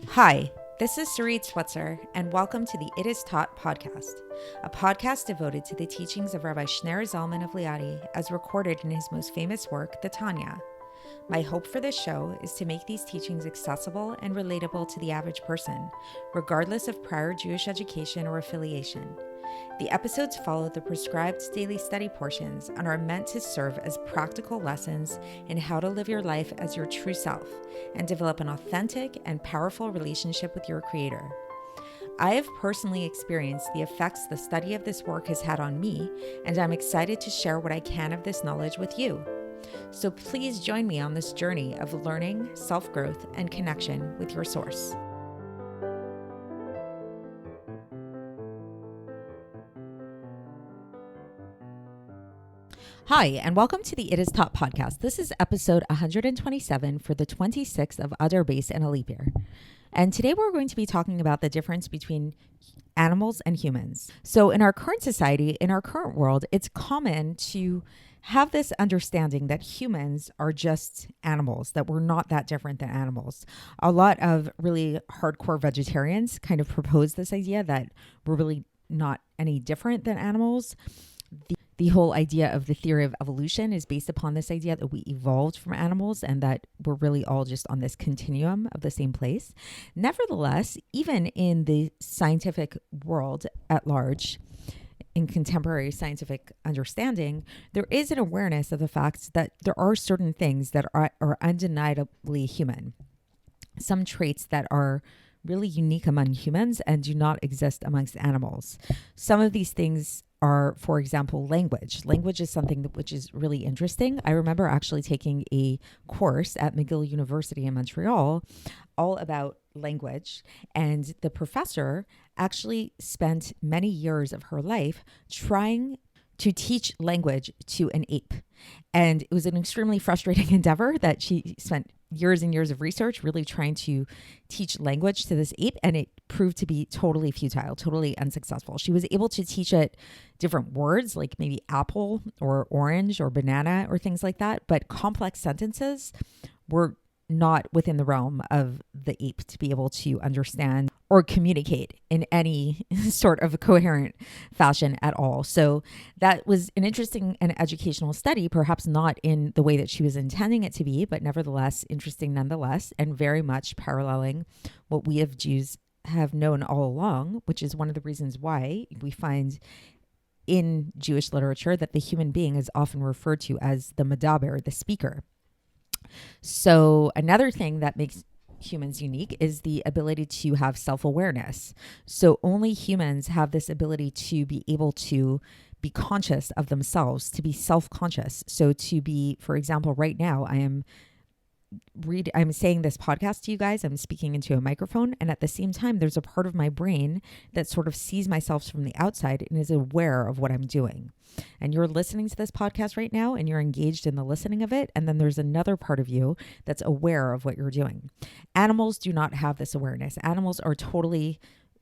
Hi, this is Sarit Switzer, and welcome to the It Is Taught podcast, a podcast devoted to the teachings of Rabbi Shneur Zalman of Liadi as recorded in his most famous work, the Tanya. My hope for this show is to make these teachings accessible and relatable to the average person, regardless of prior Jewish education or affiliation. The episodes follow the prescribed daily study portions and are meant to serve as practical lessons in how to live your life as your true self and develop an authentic and powerful relationship with your Creator. I have personally experienced the effects the study of this work has had on me, and I'm excited to share what I can of this knowledge with you. So please join me on this journey of learning, self-growth, and connection with your source. Hi, and welcome to the It Is Taught podcast. This is episode 127 for the 26th of Adar base and a leap year. And today we're going to be talking about the difference between animals and humans. So in our current society, in our current world, it's common to have this understanding that humans are just animals, that we're not that different than animals. A lot of really hardcore vegetarians kind of propose this idea that we're really not any different than animals. The whole idea of the theory of evolution is based upon this idea that we evolved from animals and that we're really all just on this continuum of the same place. Nevertheless, even in the scientific world at large, in contemporary scientific understanding, there is an awareness of the fact that there are certain things that are undeniably human. Some traits that are really unique among humans and do not exist amongst animals. Some of these things are, for example, language. Language is something which is really interesting. I remember actually taking a course at McGill University in Montreal all about language, and the professor actually spent many years of her life trying to teach language to an ape. And it was an extremely frustrating endeavor that she spent years and years of research really trying to teach language to this ape, and it proved to be totally futile, totally unsuccessful. She was able to teach it different words like maybe apple or orange or banana or things like that, but complex sentences were not within the realm of the ape to be able to understand or communicate in any sort of coherent fashion at all. So that was an interesting and educational study, perhaps not in the way that she was intending it to be, but nevertheless interesting nonetheless, and very much paralleling what we as Jews have known all along, which is one of the reasons why we find in Jewish literature that the human being is often referred to as the medaber, the speaker. So another thing that makes humans unique is the ability to have self-awareness. So only humans have this ability to be able to be conscious of themselves, to be self-conscious. So to be, for example, right now, I'm saying this podcast to you guys, I'm speaking into a microphone, and at the same time, there's a part of my brain that sort of sees myself from the outside and is aware of what I'm doing. And you're listening to this podcast right now and you're engaged in the listening of it. And then there's another part of you that's aware of what you're doing. Animals do not have this awareness. Animals are totally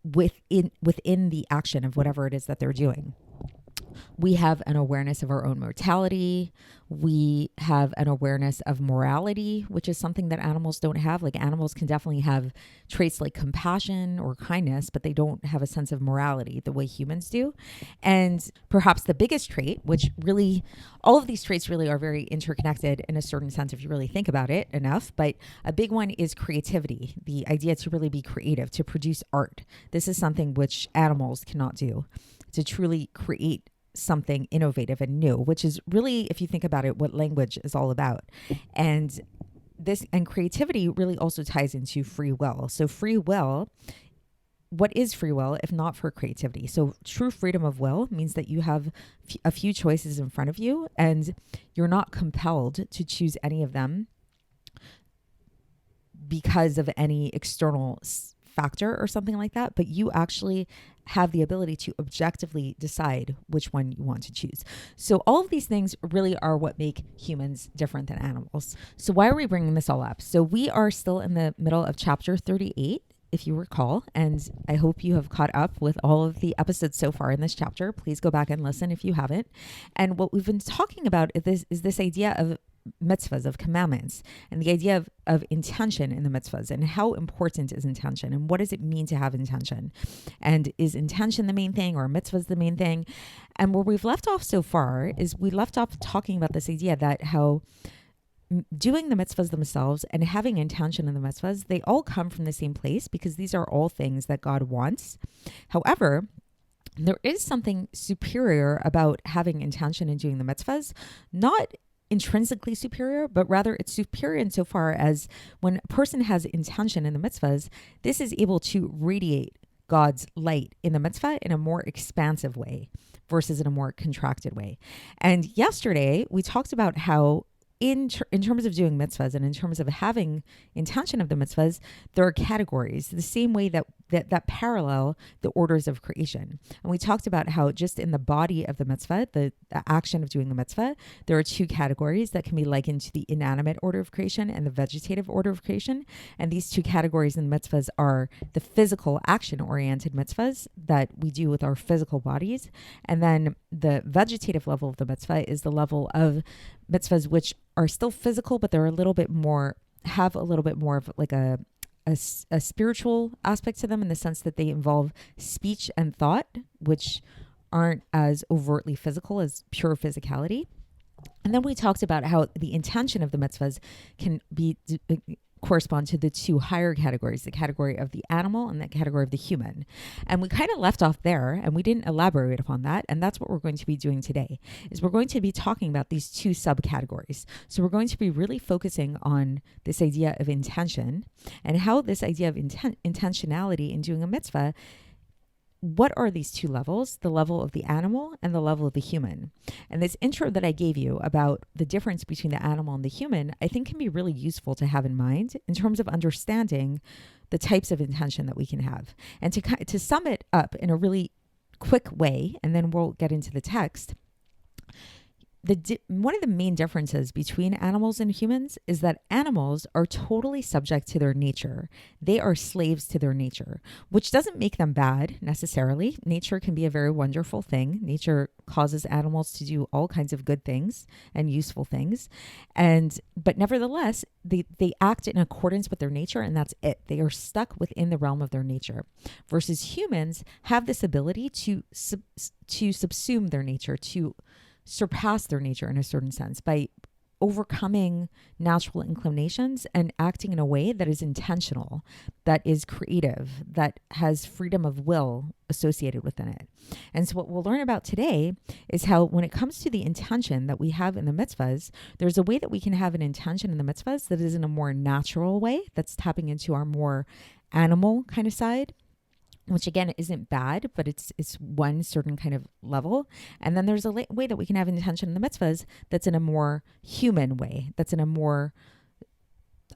within the action of whatever it is that they're doing. We have an awareness of our own mortality. We have an awareness of morality, which is something that animals don't have. Like animals can definitely have traits like compassion or kindness, but they don't have a sense of morality the way humans do. And perhaps the biggest trait, which really, all of these traits really are very interconnected in a certain sense if you really think about it enough, but a big one is creativity, the idea to really be creative, to produce art. This is something which animals cannot do, to truly create something innovative and new, which is really, if you think about it, what language is all about. And creativity really also ties into free will. So free will, what is free will if not for creativity? So true freedom of will means that you have a few choices in front of you and you're not compelled to choose any of them because of any external factor or something like that, but you actually have the ability to objectively decide which one you want to choose. So all of these things really are what make humans different than animals. So why are we bringing this all up? So we are still in the middle of chapter 38, if you recall, and I hope you have caught up with all of the episodes so far in this chapter. Please go back and listen if you haven't. And what we've been talking about is this idea of mitzvahs, of commandments, and the idea of intention in the mitzvahs, and how important is intention, and what does it mean to have intention, and is intention the main thing or mitzvahs the main thing? And where we've left off so far is we left off talking about this idea that how doing the mitzvahs themselves and having intention in the mitzvahs, they all come from the same place because these are all things that God wants. However, there is something superior about having intention and doing the mitzvahs, not intrinsically superior, but rather it's superior insofar as when a person has intention in the mitzvahs, this is able to radiate God's light in the mitzvah in a more expansive way versus in a more contracted way. And yesterday we talked about how in terms of doing mitzvahs and in terms of having intention of the mitzvahs, there are categories, the same way that parallel the orders of creation. And we talked about how just in the body of the mitzvah, the action of doing the mitzvah, there are two categories that can be likened to the inanimate order of creation and the vegetative order of creation. And these two categories in the mitzvahs are the physical action-oriented mitzvahs that we do with our physical bodies. And then the vegetative level of the mitzvah is the level of mitzvahs which are still physical, but they're a little bit more, have a little bit more of like a spiritual aspect to them, in the sense that they involve speech and thought, which aren't as overtly physical as pure physicality. And then we talked about how the intention of the mitzvahs can be correspond to the two higher categories, the category of the animal and the category of the human. And we kind of left off there and we didn't elaborate upon that. And that's what we're going to be doing today, is we're going to be talking about these two subcategories. So we're going to be really focusing on this idea of intention and how this idea of intentionality in doing a mitzvah, what are these two levels, the level of the animal and the level of the human? And this intro that I gave you about the difference between the animal and the human, I think can be really useful to have in mind in terms of understanding the types of intention that we can have. And to sum it up in a really quick way, and then we'll get into the text, one of the main differences between animals and humans is that animals are totally subject to their nature. They are slaves to their nature, which doesn't make them bad necessarily. Nature can be a very wonderful thing. Nature causes animals to do all kinds of good things and useful things. But nevertheless, they act in accordance with their nature, and that's it. They are stuck within the realm of their nature. Versus humans have this ability to subsume their nature, to surpass their nature in a certain sense by overcoming natural inclinations and acting in a way that is intentional, that is creative, that has freedom of will associated within it. And so what we'll learn about today is how when it comes to the intention that we have in the mitzvahs, there's a way that we can have an intention in the mitzvahs that is in a more natural way, that's tapping into our more animal kind of side, which again isn't bad, but it's one certain kind of level. And then there's a way that we can have intention in the mitzvahs that's in a more human way, that's in a more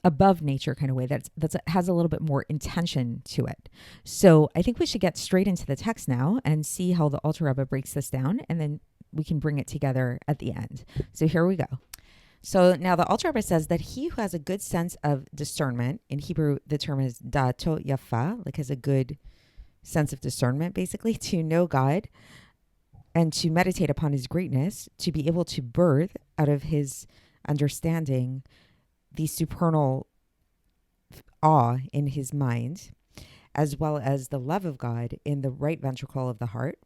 above nature kind of way, that has a little bit more intention to it. So I think we should get straight into the text now and see how the Alter Rebbe breaks this down, and then we can bring it together at the end. So here we go. So now the Alter Rebbe says that he who has a good sense of discernment, in Hebrew the term is dato yafa, like has a good sense of discernment, basically, to know God and to meditate upon his greatness, to be able to birth out of his understanding the supernal awe in his mind, as well as the love of God in the right ventricle of the heart,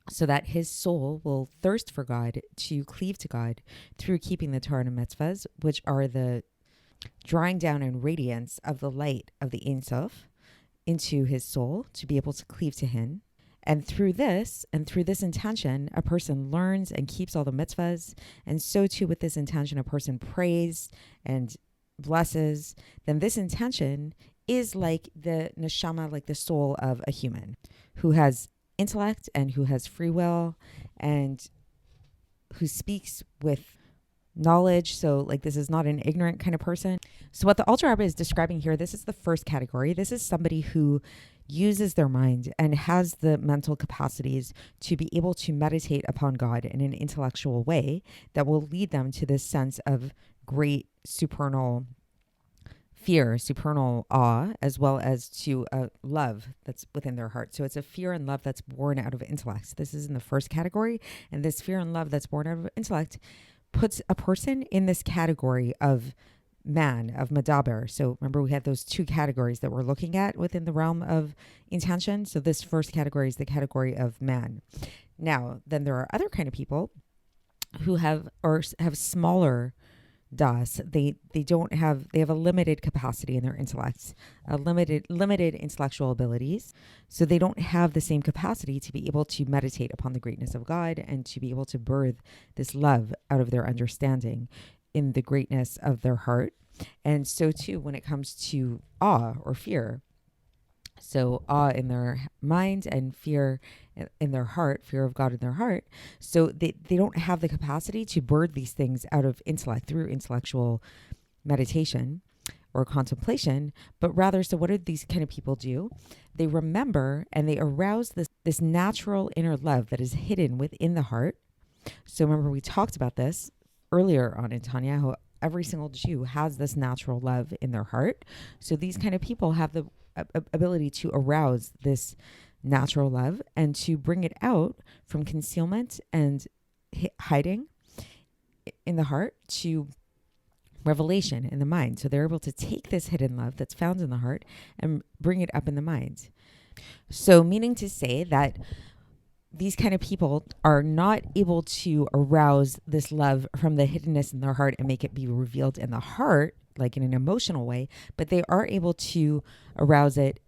so that his soul will thirst for God, to cleave to God through keeping the Torah and mitzvahs, which are the drawing down and radiance of the light of the Ein Sof into his soul, to be able to cleave to him. And through this intention, a person learns and keeps all the mitzvahs. And so too with this intention, a person prays and blesses. Then this intention is like the neshama, like the soul of a human who has intellect and who has free will and who speaks with knowledge. So like this is not an ignorant kind of person. So what the Alter Rebbe is describing here, this is the first category. This is somebody who uses their mind and has the mental capacities to be able to meditate upon God in an intellectual way that will lead them to this sense of great supernal fear, supernal awe, as well as to a love that's within their heart. So it's a fear and love that's born out of intellect. This is in the first category. And this fear and love that's born out of intellect puts a person in this category of man, of Medaber. So remember, we had those two categories that we're looking at within the realm of intention. So this first category is the category of man. Now, then there are other kind of people who have smaller das. They have a limited capacity in their intellect, a limited intellectual abilities. So they don't have the same capacity to be able to meditate upon the greatness of God and to be able to birth this love out of their understanding in the greatness of their heart. And so too, when it comes to awe or fear, so awe in their mind and fear in their heart, fear of God in their heart. So they don't have the capacity to birth these things out of intellect through intellectual meditation or contemplation, but rather, so what do these kind of people do? They remember and they arouse this natural inner love that is hidden within the heart. So remember, we talked about this earlier on in Tanya, how every single Jew has this natural love in their heart. So these kind of people have the ability to arouse this natural love and to bring it out from concealment and hiding in the heart to revelation in the mind. So they're able to take this hidden love that's found in the heart and bring it up in the mind. So meaning to say that these kind of people are not able to arouse this love from the hiddenness in their heart and make it be revealed in the heart, like in an emotional way, but they are able to arouse it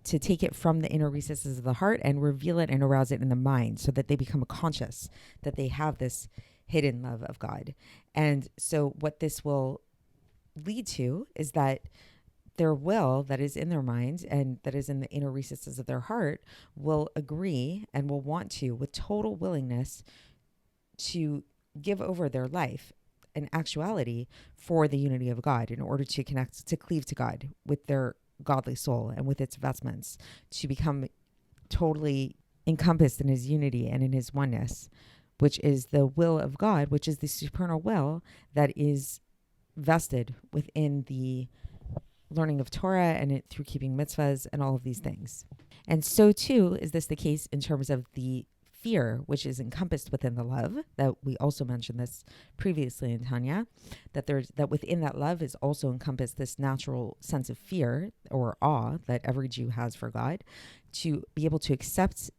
to take it from the inner recesses of the heart and reveal it and arouse it in the mind, so that they become conscious that they have this hidden love of God. And so what this will lead to is that their will that is in their mind and that is in the inner recesses of their heart will agree and will want to, with total willingness, to give over their life in actuality for the unity of God, in order to connect, to cleave to God with their godly soul and with its vestments, to become totally encompassed in his unity and in his oneness, which is the will of God, which is the supernal will that is vested within the learning of Torah and it through keeping mitzvahs and all of these things. And so too is this the case in terms of the fear, which is encompassed within the love, that we also mentioned this previously in Tanya, that within that love is also encompassed this natural sense of fear or awe that every Jew has for God, to be able to accept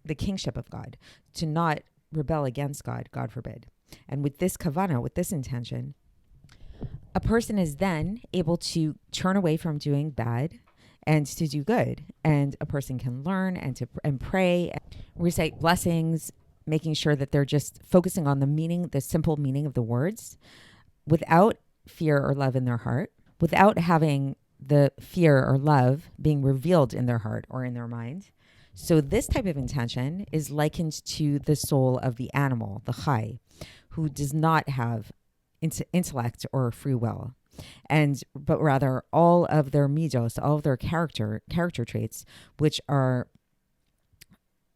the kingship of God, to not rebel against God, God forbid. And with this kavanah, with this intention, a person is then able to turn away from doing bad and to do good. And a person can learn and pray, and recite blessings, making sure that they're just focusing on the meaning, the simple meaning of the words, without fear or love in their heart, without having the fear or love being revealed in their heart or in their mind. So this type of intention is likened to the soul of the animal, the chai, who does not have intellect or free will, but rather all of their midos, all of their character traits, which are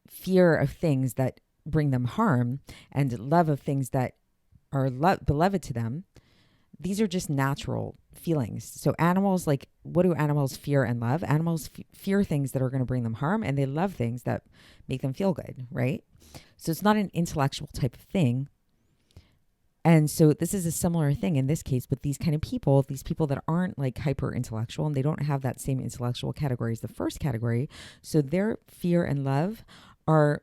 fear of things that bring them harm and love of things that are beloved to them. These are just natural feelings. So animals, like, what do animals fear and love? Animals fear things that are going to bring them harm, and they love things that make them feel good, right? So it's not an intellectual type of thing. And so this is a similar thing in this case with these kind of people, these people that aren't like hyper intellectual and they don't have that same intellectual category as the first category. So their fear and love are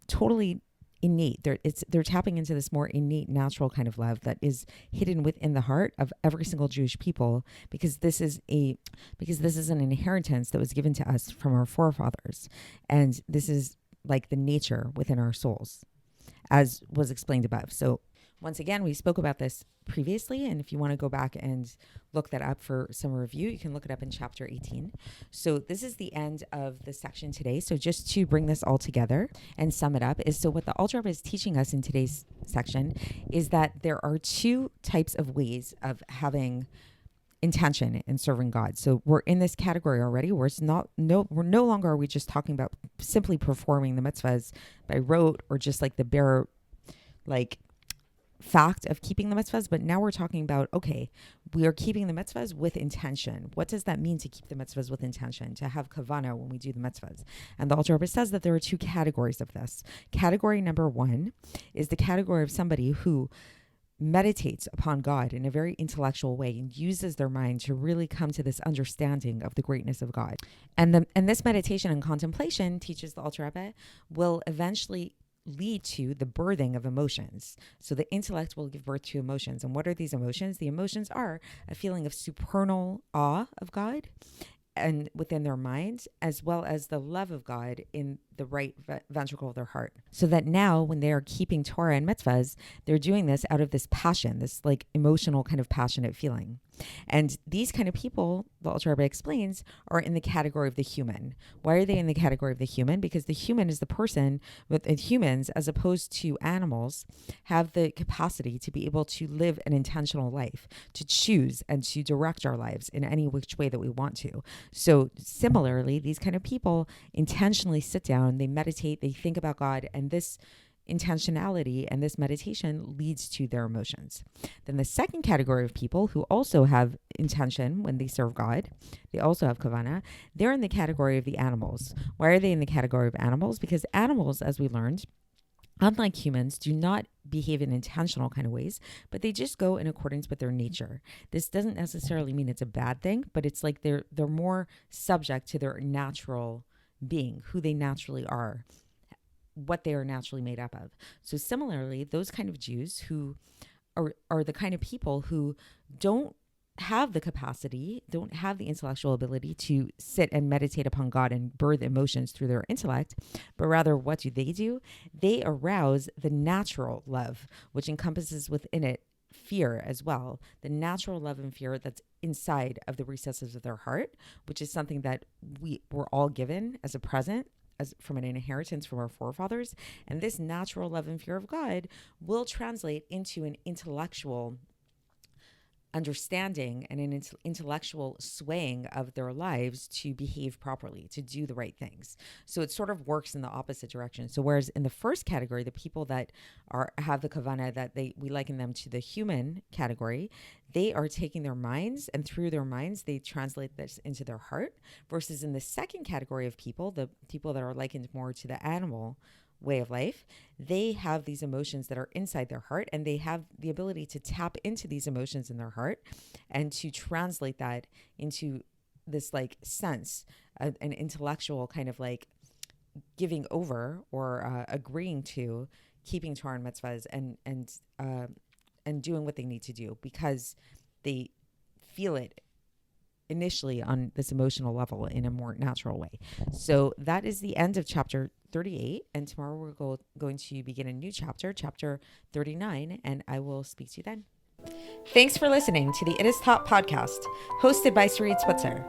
totally innate. They're tapping into this more innate, natural kind of love that is hidden within the heart of every single Jewish people, because this is an inheritance that was given to us from our forefathers. And this is like the nature within our souls, as was explained above. So once again, we spoke about this previously, and if you want to go back and look that up for some review, you can look it up in chapter 18. So this is the end of the section today. So just to bring this all together and sum it up, so what the Alter Rebbe is teaching us in today's section is that there are two types of ways of having intention in serving God. So we're in this category already where we're no longer are we just talking about simply performing the mitzvahs by rote or just like the bare, like, fact of keeping the mitzvahs, but now we're talking about, okay, we are keeping the mitzvahs with intention. What does that mean to keep the mitzvahs with intention, to have kavana when we do the mitzvahs? And the Alter Rebbe says that there are two categories of this. Category number one is the category of somebody who meditates upon God in a very intellectual way and uses their mind to really come to this understanding of the greatness of God. And this meditation and contemplation, teaches the Alter Rebbe, will eventually lead to the birthing of emotions. So the intellect will give birth to emotions. And what are these emotions? The emotions are a feeling of supernal awe of God and within their minds, as well as the love of God in the right ventricle of their heart. So that now when they are keeping Torah and mitzvahs, they're doing this out of this passion, this like emotional kind of passionate feeling. And these kind of people, the Alter Rebbe explains, are in the category of the human. Why are they in the category of the human? Because the human is the person, with humans, as opposed to animals, have the capacity to be able to live an intentional life, to choose and to direct our lives in any which way that we want to. So similarly, these kind of people intentionally sit down, they meditate, they think about God, and this intentionality and this meditation leads to their emotions. Then the second category of people who also have intention when they serve God, they also have kavana, they're in the category of the animals. Why are they in the category of animals? Because animals, as we learned, unlike humans, do not behave in intentional kind of ways, but they just go in accordance with their nature. This doesn't necessarily mean it's a bad thing, but it's like they're more subject to their natural being, who they naturally are, what they are naturally made up of. So similarly, those kind of Jews who are the kind of people who don't have the capacity, don't have the intellectual ability to sit and meditate upon God and birth emotions through their intellect, but rather what do? They arouse the natural love, which encompasses within it fear as well, the natural love and fear that's inside of the recesses of their heart, which is something that we were all given as a present, as from an inheritance from our forefathers. And this natural love and fear of God will translate into an intellectual understanding and an intellectual swaying of their lives to behave properly, to do the right things. So it sort of works in the opposite direction. So whereas in the first category, the people that have the kavana, that we liken them to the human category, they are taking their minds, and through their minds, they translate this into their heart. Versus in the second category of people, the people that are likened more to the animal way of life, they have these emotions that are inside their heart, and they have the ability to tap into these emotions in their heart and to translate that into this like sense, an intellectual kind of like giving over or agreeing to keeping Torah and mitzvahs and doing what they need to do because they feel it initially on this emotional level in a more natural way. So that is the end of chapter 38. And tomorrow we're going to begin a new chapter, chapter 39, and I will speak to you then. Thanks for listening to the It Is Taught podcast, hosted by Sarit Switzer.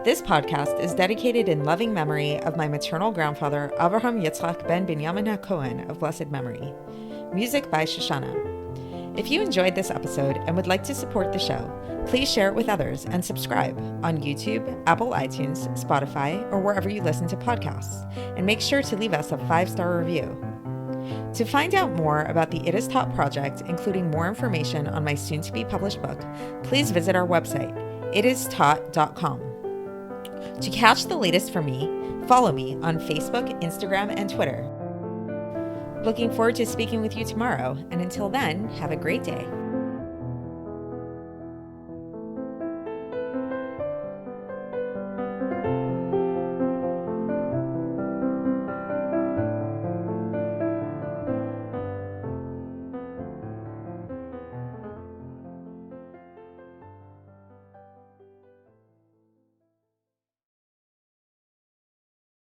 This podcast is dedicated in loving memory of my maternal grandfather, Avraham Yitzchak ben Binyamin HaKohen of blessed memory. Music by Shoshana. If you enjoyed this episode and would like to support the show, please share it with others and subscribe on YouTube, Apple iTunes, Spotify, or wherever you listen to podcasts. And make sure to leave us a 5-star review. To find out more about the It Is Taught project, including more information on my soon-to-be published book, please visit our website, itistaught.com. To catch the latest from me, follow me on Facebook, Instagram, and Twitter. Looking forward to speaking with you tomorrow, and until then, have a great day.